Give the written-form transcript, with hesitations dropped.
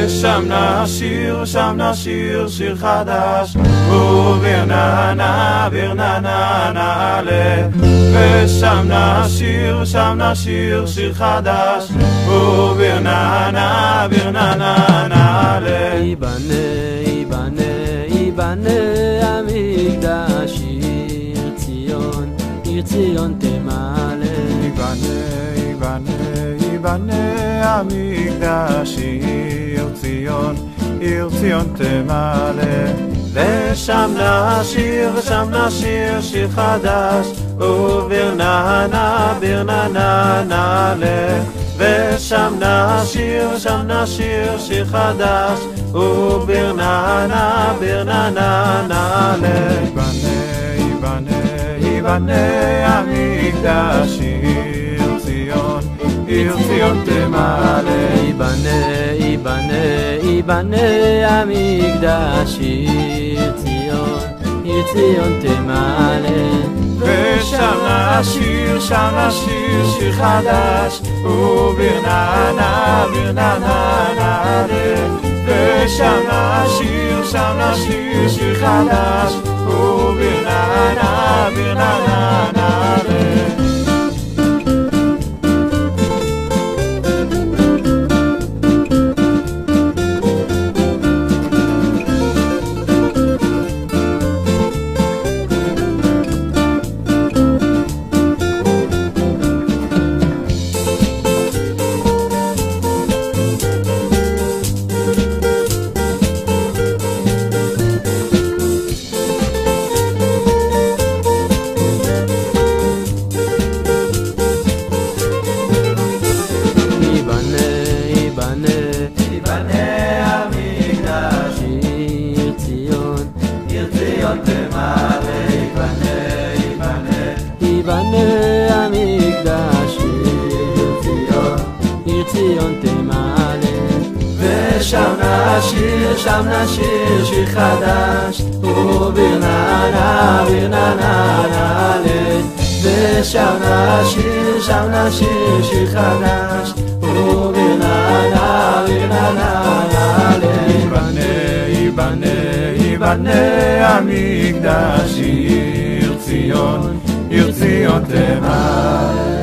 ושם נשיר שיר חדש, וברננה נעלה. ושם נשיר שיר חדש, וברננה נעלה. ייבנה המקדש, עיר ציון תמלא. ייבנה המקדש, עיר ציון תמלא. ושם נשיר שיר חדש, וברננה נעלה. ושם נשיר שיר חדש, וברננה נעלה. ייבנה המקדש, עיר ציון תמלא. ייבנה המקדש, עיר ציון תמלא. ושם נשיר שיר חדש, וברננה נעלה. ושם נשיר שיר חדש, וברננה נעלה. ייבנה המקדש, עיר ציון תמלא. ושם נשיר שיר חדש, וברננה נעלה. ושם נשיר שיר חדש, וברננה נעלה. ייבנה המקדש, עיר ציון תמלא.